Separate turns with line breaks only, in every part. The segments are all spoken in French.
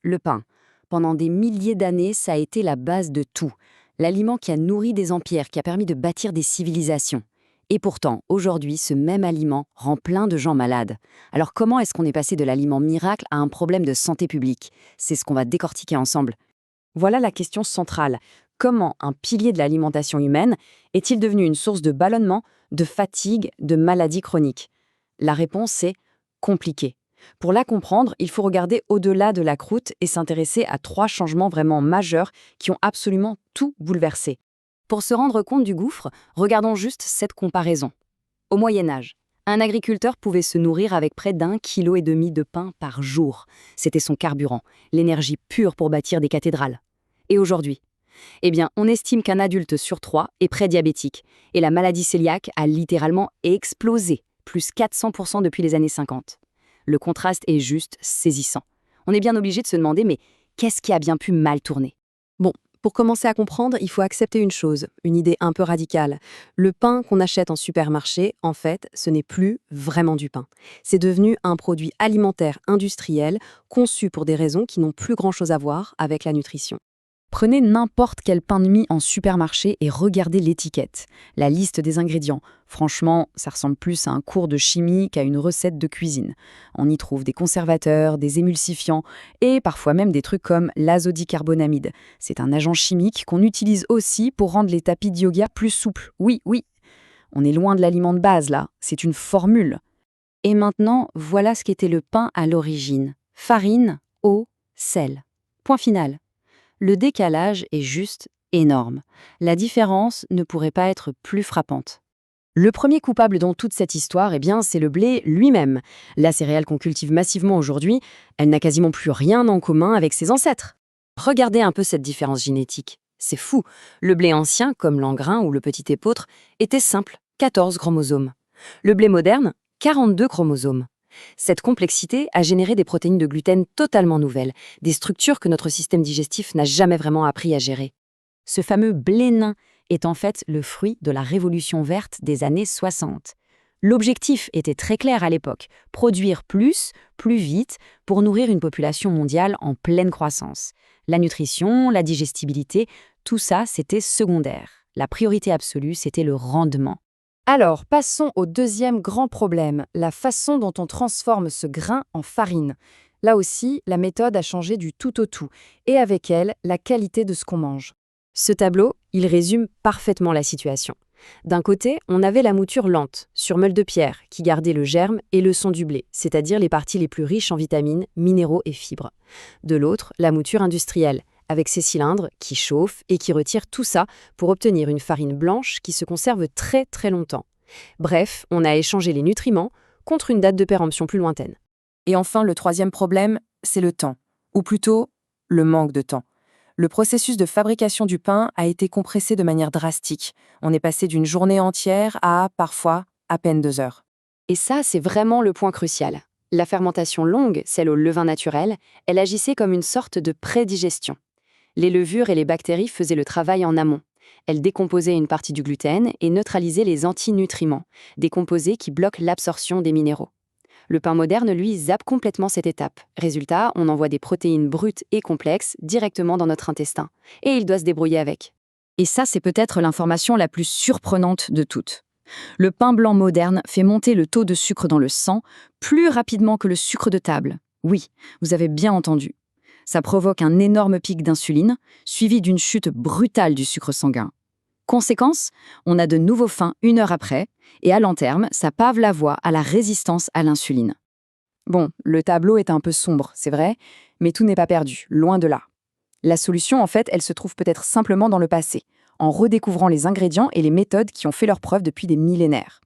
Le pain. Pendant des milliers d'années, ça a été la base de tout. L'aliment qui a nourri des empires, qui a permis de bâtir des civilisations. Et pourtant, aujourd'hui, ce même aliment rend plein de gens malades. Alors comment est-ce qu'on est passé de l'aliment miracle à un problème de santé publique? C'est ce qu'on va décortiquer ensemble. Voilà la question centrale. Comment un pilier de l'alimentation humaine est-il devenu une source de ballonnement, de fatigue, de maladies chroniques? La réponse est compliquée. Pour la comprendre, il faut regarder au-delà de la croûte et s'intéresser à 3 changements vraiment majeurs qui ont absolument tout bouleversé. Pour se rendre compte du gouffre, regardons juste cette comparaison. Au Moyen Âge, un agriculteur pouvait se nourrir avec près d'1,5 kg de pain par jour. C'était son carburant, l'énergie pure pour bâtir des cathédrales. Et aujourd'hui? Eh bien, on estime qu'un adulte sur 3 est prédiabétique, et la maladie cœliaque a littéralement explosé, plus 400% depuis les années 50. Le contraste est juste saisissant. On est bien obligé de se demander, mais qu'est-ce qui a bien pu mal tourner?
Bon, pour commencer à comprendre, il faut accepter une chose, une idée un peu radicale. Le pain qu'on achète en supermarché, en fait, ce n'est plus vraiment du pain. C'est devenu un produit alimentaire industriel conçu pour des raisons qui n'ont plus grand-chose à voir avec la nutrition.
Prenez n'importe quel pain de mie en supermarché et regardez l'étiquette, la liste des ingrédients. Franchement, ça ressemble plus à un cours de chimie qu'à une recette de cuisine. On y trouve des conservateurs, des émulsifiants et parfois même des trucs comme l'azodicarbonamide. C'est un agent chimique qu'on utilise aussi pour rendre les tapis de yoga plus souples. Oui, oui, on est loin de l'aliment de base là, c'est une formule. Et maintenant, voilà ce qu'était le pain à l'origine. Farine, eau, sel. Point final. Le décalage est juste énorme. La différence ne pourrait pas être plus frappante. Le premier coupable dans toute cette histoire, c'est le blé lui-même. La céréale qu'on cultive massivement aujourd'hui, elle n'a quasiment plus rien en commun avec ses ancêtres. Regardez un peu cette différence génétique. C'est fou. Le blé ancien, comme l'engrain ou le petit épeautre, était simple, 14 chromosomes. Le blé moderne, 42 chromosomes. Cette complexité a généré des protéines de gluten totalement nouvelles, des structures que notre système digestif n'a jamais vraiment appris à gérer. Ce fameux blé nain est en fait le fruit de la révolution verte des années 60. L'objectif était très clair à l'époque, produire plus vite, pour nourrir une population mondiale en pleine croissance. La nutrition, la digestibilité, tout ça, c'était secondaire. La priorité absolue, c'était le rendement.
Alors, passons au deuxième grand problème, la façon dont on transforme ce grain en farine. Là aussi, la méthode a changé du tout au tout, et avec elle, la qualité de ce qu'on mange.
Ce tableau, il résume parfaitement la situation. D'un côté, on avait la mouture lente, sur meule de pierre, qui gardait le germe et le son du blé, c'est-à-dire les parties les plus riches en vitamines, minéraux et fibres. De l'autre, la mouture industrielle, avec ses cylindres qui chauffent et qui retirent tout ça pour obtenir une farine blanche qui se conserve très très longtemps. Bref, on a échangé les nutriments contre une date de péremption plus lointaine.
Et enfin, le troisième problème, c'est le temps, ou plutôt le manque de temps. Le processus de fabrication du pain a été compressé de manière drastique. On est passé d'une journée entière à, parfois, à peine 2 heures.
Et ça, c'est vraiment le point crucial. La fermentation longue, celle au levain naturel, elle agissait comme une sorte de prédigestion. Les levures et les bactéries faisaient le travail en amont. Elles décomposaient une partie du gluten et neutralisaient les antinutriments, des composés qui bloquent l'absorption des minéraux. Le pain moderne, lui, zappe complètement cette étape. Résultat, on envoie des protéines brutes et complexes directement dans notre intestin. Et il doit se débrouiller avec. Et ça, c'est peut-être l'information la plus surprenante de toutes. Le pain blanc moderne fait monter le taux de sucre dans le sang plus rapidement que le sucre de table. Oui, vous avez bien entendu. Ça provoque un énorme pic d'insuline, suivi d'une chute brutale du sucre sanguin. Conséquence, on a de nouveau faim 1 heure après, et à long terme, ça pave la voie à la résistance à l'insuline. Bon, le tableau est un peu sombre, c'est vrai, mais tout n'est pas perdu, loin de là. La solution, en fait, elle se trouve peut-être simplement dans le passé, en redécouvrant les ingrédients et les méthodes qui ont fait leurs preuves depuis des millénaires.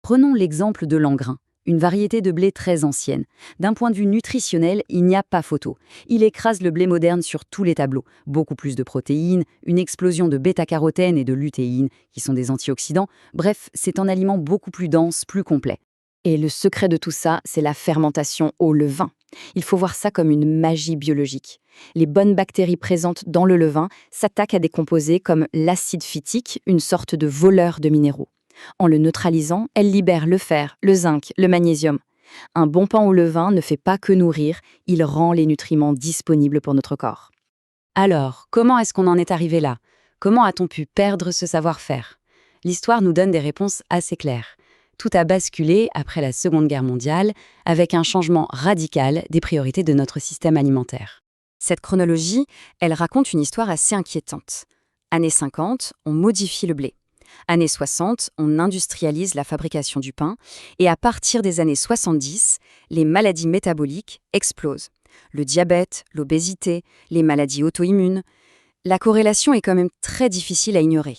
Prenons l'exemple de l'engrain, une variété de blé très ancienne. D'un point de vue nutritionnel, il n'y a pas photo. Il écrase le blé moderne sur tous les tableaux. Beaucoup plus de protéines, une explosion de bêta-carotène et de lutéine, qui sont des antioxydants. Bref, c'est un aliment beaucoup plus dense, plus complet. Et le secret de tout ça, c'est la fermentation au levain. Il faut voir ça comme une magie biologique. Les bonnes bactéries présentes dans le levain s'attaquent à des composés comme l'acide phytique, une sorte de voleur de minéraux. En le neutralisant, elles libèrent le fer, le zinc, le magnésium.
Un bon pain au levain ne fait pas que nourrir, il rend les nutriments disponibles pour notre corps.
Alors, comment est-ce qu'on en est arrivé là? Comment a-t-on pu perdre ce savoir-faire? L'histoire nous donne des réponses assez claires. Tout a basculé après la Seconde Guerre mondiale, avec un changement radical des priorités de notre système alimentaire.
Cette chronologie, elle raconte une histoire assez inquiétante. Années 50, on modifie le blé. Années 60, on industrialise la fabrication du pain. Et à partir des années 70, les maladies métaboliques explosent. Le diabète, l'obésité, les maladies auto-immunes. La corrélation est quand même très difficile à ignorer.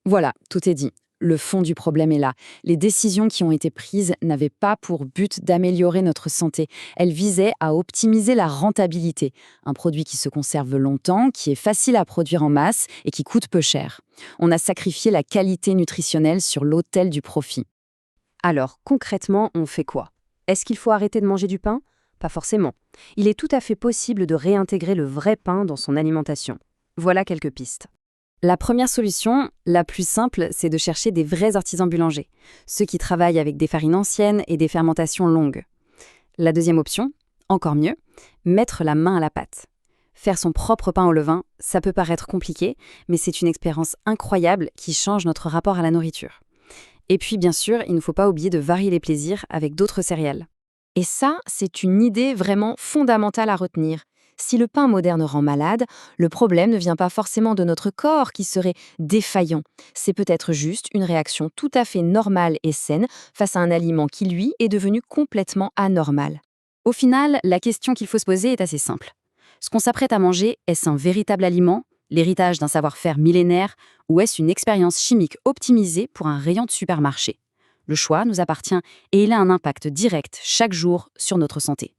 Voilà, tout est dit. Le fond du problème est là. Les décisions qui ont été prises n'avaient pas pour but d'améliorer notre santé. Elles visaient à optimiser la rentabilité. Un produit qui se conserve longtemps, qui est facile à produire en masse et qui coûte peu cher. On a sacrifié la qualité nutritionnelle sur l'autel du profit.
Alors, concrètement, on fait quoi? Est-ce qu'il faut arrêter de manger du pain? Pas forcément. Il est tout à fait possible de réintégrer le vrai pain dans son alimentation. Voilà quelques pistes.
La première solution, la plus simple, c'est de chercher des vrais artisans boulangers, ceux qui travaillent avec des farines anciennes et des fermentations longues. La deuxième option, encore mieux, mettre la main à la pâte. Faire son propre pain au levain, ça peut paraître compliqué, mais c'est une expérience incroyable qui change notre rapport à la nourriture. Et puis, bien sûr, il ne faut pas oublier de varier les plaisirs avec d'autres céréales.
Et ça, c'est une idée vraiment fondamentale à retenir. Si le pain moderne rend malade, le problème ne vient pas forcément de notre corps qui serait défaillant. C'est peut-être juste une réaction tout à fait normale et saine face à un aliment qui, lui, est devenu complètement anormal.
Au final, la question qu'il faut se poser est assez simple. Ce qu'on s'apprête à manger, est-ce un véritable aliment, l'héritage d'un savoir-faire millénaire, ou est-ce une expérience chimique optimisée pour un rayon de supermarché? Le choix nous appartient et il a un impact direct chaque jour sur notre santé.